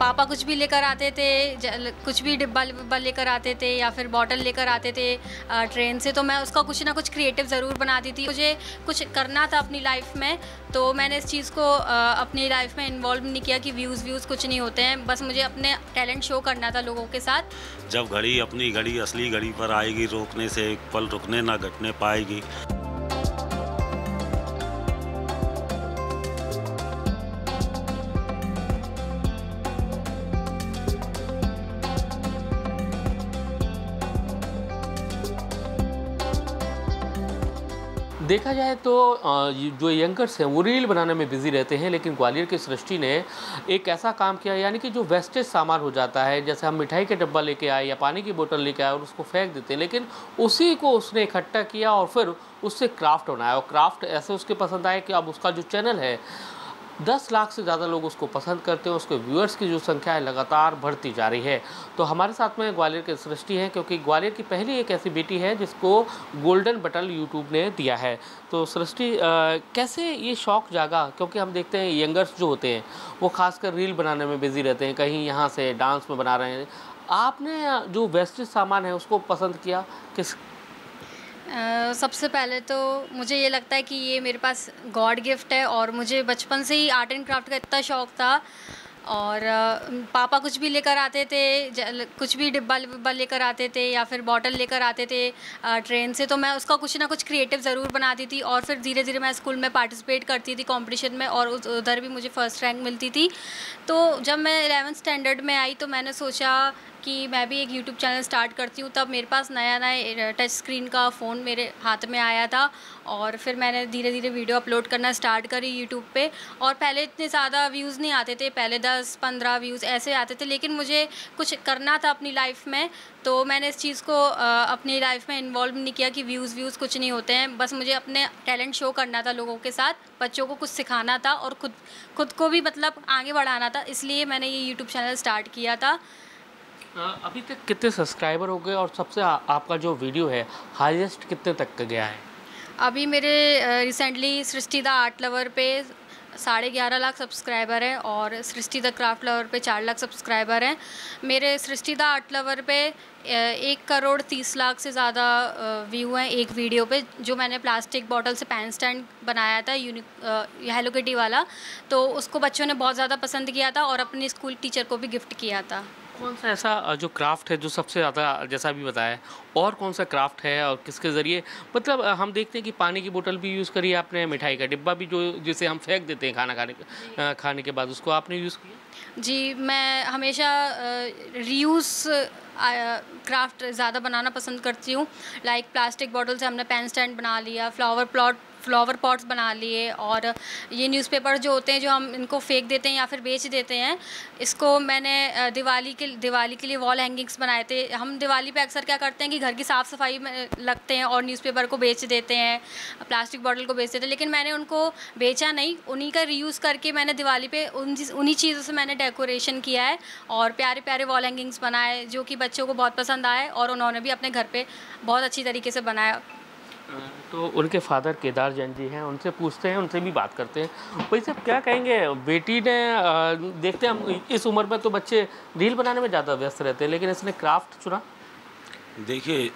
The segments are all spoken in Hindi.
पापा कुछ भी लेकर आते थे, कुछ भी डिब्बा विब्बा लेकर आते थे या फिर बॉटल लेकर आते थे ट्रेन से, तो मैं उसका कुछ ना कुछ क्रिएटिव ज़रूर बनाती थी। मुझे कुछ करना था अपनी लाइफ में, तो मैंने इस चीज़ को अपनी लाइफ में इन्वॉल्व नहीं किया कि व्यूज़ कुछ नहीं होते हैं, बस मुझे अपने टैलेंट शो करना था लोगों के साथ। जब घड़ी अपनी घड़ी असली घड़ी पर आएगी, रोकने से एक पल रुकने ना घटने पाएगी। देखा जाए तो जो यंगर्स हैं वो रील बनाने में बिज़ी रहते हैं, लेकिन ग्वालियर की सृष्टि ने एक ऐसा काम किया, यानी कि जो वेस्टेज सामान हो जाता है, जैसे हम मिठाई के डब्बा लेके आए या पानी की बोतल लेके आए और उसको फेंक देते हैं, लेकिन उसी को उसने इकट्ठा किया और फिर उससे क्राफ्ट बनाया, और क्राफ्ट ऐसे उसके पसंद आए कि अब उसका जो चैनल है 10 लाख से ज़्यादा लोग उसको पसंद करते हैं, उसके व्यूअर्स की जो संख्या है लगातार बढ़ती जा रही है। तो हमारे साथ में ग्वालियर की सृष्टि है, क्योंकि ग्वालियर की पहली एक ऐसी बेटी है जिसको गोल्डन बटन यूट्यूब ने दिया है। तो सृष्टि, कैसे ये शौक़ जागा? क्योंकि हम देखते हैं यंगर्स जो होते हैं वो खासकर रील बनाने में बिज़ी रहते हैं, कहीं यहाँ से डांस में बना रहे हैं। आपने जो वेस्टेज सामान है उसको पसंद किया किस? सबसे पहले तो मुझे ये लगता है कि ये मेरे पास गॉड गिफ्ट है, और मुझे बचपन से ही आर्ट एंड क्राफ्ट का इतना शौक़ था। और पापा कुछ भी लेकर आते थे, कुछ भी डिब्बा विब्बा लेकर आते थे या फिर बॉटल लेकर आते थे ट्रेन से, तो मैं उसका कुछ ना कुछ क्रिएटिव ज़रूर बनाती थी। और फिर धीरे धीरे मैं स्कूल में पार्टिसिपेट करती थी कंपटीशन में, और उधर भी मुझे फ़र्स्ट रैंक मिलती थी। तो जब मैं 11th स्टैंडर्ड में आई तो मैंने सोचा कि मैं भी एक यूट्यूब चैनल स्टार्ट करती हूँ। तब मेरे पास नया टच स्क्रीन का फ़ोन मेरे हाथ में आया था, और फिर मैंने धीरे धीरे वीडियो अपलोड करना स्टार्ट करी यूट्यूब पे। और पहले इतने ज़्यादा व्यूज़ नहीं आते थे, पहले 10-15 व्यूज़ ऐसे आते थे, लेकिन मुझे कुछ करना था अपनी लाइफ में, तो मैंने इस चीज़ को अपनी लाइफ में इन्वॉल्व नहीं किया कि व्यूज़ कुछ नहीं होते हैं, बस मुझे अपने टैलेंट शो करना था लोगों के साथ, बच्चों को कुछ सिखाना था और खुद को भी मतलब आगे बढ़ाना था, इसलिए मैंने ये यूट्यूब चैनल स्टार्ट किया था। अभी तक कितने सब्सक्राइबर हो गए, और सबसे आपका जो वीडियो है हाईएस्ट कितने तक का गया है? अभी मेरे recently Srishti the art lover पे 11.5 लाख सब्सक्राइबर हैं, और सृष्टि द क्राफ्ट लवर पे 4 लाख सब्सक्राइबर हैं। मेरे सृष्टि द आर्ट लवर पे 1,30,00,000 से ज़्यादा व्यू हैं एक वीडियो पे, जो मैंने प्लास्टिक बॉटल से पेन स्टैंड बनाया था हेलो किटी वाला, तो उसको बच्चों ने बहुत ज़्यादा पसंद किया था और अपने स्कूल टीचर को भी गिफ्ट किया था। कौन सा ऐसा जो क्राफ्ट है जो सबसे ज़्यादा, जैसा अभी बताया, और कौन सा क्राफ्ट है और किसके ज़रिए, मतलब हम देखते हैं कि पानी की बोतल भी यूज़ करी आपने, मिठाई का डिब्बा भी जो जिसे हम फेंक देते हैं खाने के बाद, उसको आपने यूज़ किया? जी, मैं हमेशा रीयूज़ क्राफ्ट ज़्यादा बनाना पसंद करती हूँ। लाइक प्लास्टिक बॉटल से हमने पेन स्टैंड बना लिया, फ्लावर पॉट्स बना लिए, और ये न्यूज़पेपर जो होते हैं जो हम इनको फेंक देते हैं या फिर बेच देते हैं, इसको मैंने दिवाली के लिए वॉल हैंगिंग्स बनाए थे। हम दिवाली पे अक्सर क्या करते हैं कि घर की साफ़ सफाई में लगते हैं और न्यूज़पेपर को बेच देते हैं, प्लास्टिक बॉटल को बेच देते हैं, लेकिन मैंने उनको बेचा नहीं, उन्हीं का रीयूज़ करके मैंने दिवाली पे उन्हीं चीज़ों से मैंने डेकोरेशन किया है और प्यारे प्यारे वॉल हैंगिंग्स बनाए, जो कि बच्चों को बहुत पसंद आए और उन्होंने भी अपने घर पे बहुत अच्छी तरीके से बनाया। तो उनके फादर केदार जैन जी हैं, उनसे पूछते हैं, उनसे भी बात करते हैं। भाई साहब, क्या कहेंगे? बेटी ने देखते हैं हम इस उम्र में तो बच्चे रील बनाने में ज़्यादा व्यस्त रहते हैं, लेकिन इसने क्राफ्ट चुना। देखिए,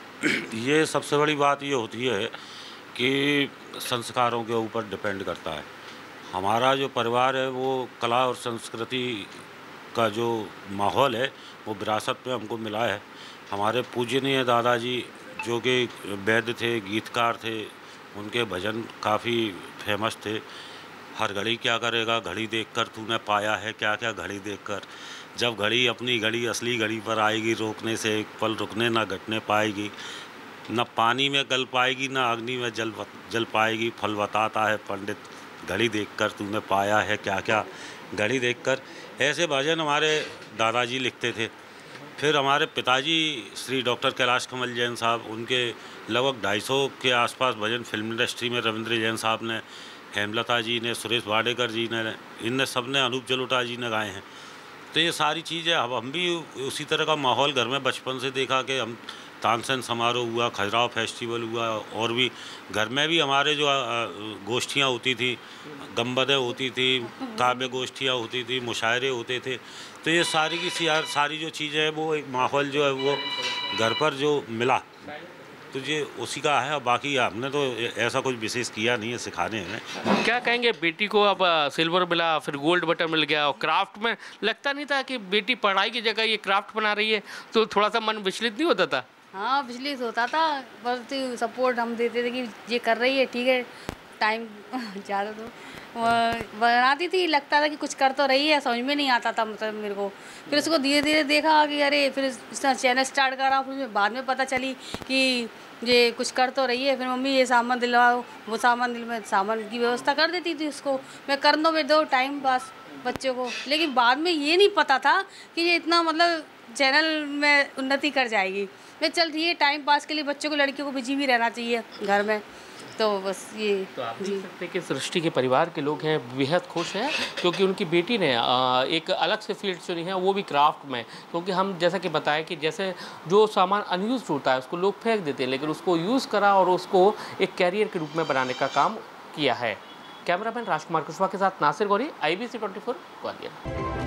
ये सबसे बड़ी बात ये होती है कि संस्कारों के ऊपर डिपेंड करता है। हमारा जो परिवार है वो कला और संस्कृति का जो माहौल है वो विरासत में हमको मिला है। हमारे पूजनीय दादाजी जो कि वैद्य थे, गीतकार थे, उनके भजन काफ़ी फेमस थे। हर घड़ी क्या करेगा घड़ी देखकर, तूने पाया है क्या क्या घड़ी देखकर। जब घड़ी अपनी घड़ी असली घड़ी पर आएगी, रोकने से एक पल रुकने ना घटने पाएगी। न पानी में गल पाएगी, न अग्नि में जल पाएगी। फल बताता है पंडित घड़ी देखकर, तूने पाया है क्या क्या घड़ी देखकर। ऐसे भजन हमारे दादाजी लिखते थे। फिर हमारे पिताजी श्री डॉक्टर कैलाश कमल जैन साहब, उनके लगभग 250 के आसपास भजन फिल्म इंडस्ट्री में रविंद्र जैन साहब ने, हेमलता जी ने, सुरेश वाडेकर जी ने, इन सब ने, अनूप जलोटा जी ने गाए हैं। तो ये सारी चीज़ें अब हम भी उसी तरह का माहौल घर में बचपन से देखा कि हम तानसेन समारोह हुआ, खजुराहो फेस्टिवल हुआ, और भी घर में भी हमारे जो गोष्ठियाँ होती थी, गंबदें होती थी, काव्य गोष्ठियाँ होती थी, मुशायरे होते थे। तो ये सारी की सारी जो चीज़ें हैं वो एक माहौल जो है वो घर पर जो मिला तो ये उसी का है। बाकी हमने तो ऐसा कुछ विशेष किया नहीं है सिखाने में। क्या कहेंगे, बेटी को अब सिल्वर मिला, फिर गोल्ड बटन मिल गया, और क्राफ्ट में लगता नहीं था कि बेटी पढ़ाई की जगह ये क्राफ्ट बना रही है, तो थोड़ा सा मन विचलित नहीं होता था? हाँ, विचलित होता था, बस सपोर्ट हम देते थे कि ये कर रही है ठीक है। टाइम ज़्यादा तो बनाती थी, लगता था कि कुछ कर तो रही है, समझ में नहीं आता था मतलब मेरे को। फिर उसको धीरे धीरे देखा कि अरे, फिर इसने चैनल स्टार्ट करा, फिर बाद में पता चली कि ये कुछ कर तो रही है। फिर मम्मी ये सामान दिलवाओ, वो सामान मैं सामान की व्यवस्था कर देती थी उसको, मैं कर दो टाइम पास बच्चों को। लेकिन बाद में ये नहीं पता था कि ये इतना मतलब चैनल में उन्नति कर जाएगी। मैं चल ठीक है, टाइम पास के लिए बच्चों को, लड़कियों को बिजी भी रहना चाहिए घर में, तो बस ये। तो आप देख सकते हैं कि सृष्टि के परिवार के लोग हैं बेहद खुश हैं, क्योंकि उनकी बेटी ने एक अलग से फील्ड चुनी है, वो भी क्राफ्ट में। क्योंकि हम जैसा कि बताया कि जैसे जो सामान अनयूज्ड होता है उसको लोग फेंक देते हैं, लेकिन उसको यूज़ करा और उसको एक कैरियर के रूप में बनाने का काम किया है। कैमरामैन राजकुमार कुशवाहा के साथ नासिर गौरी, IBC 24 ग्वालियर।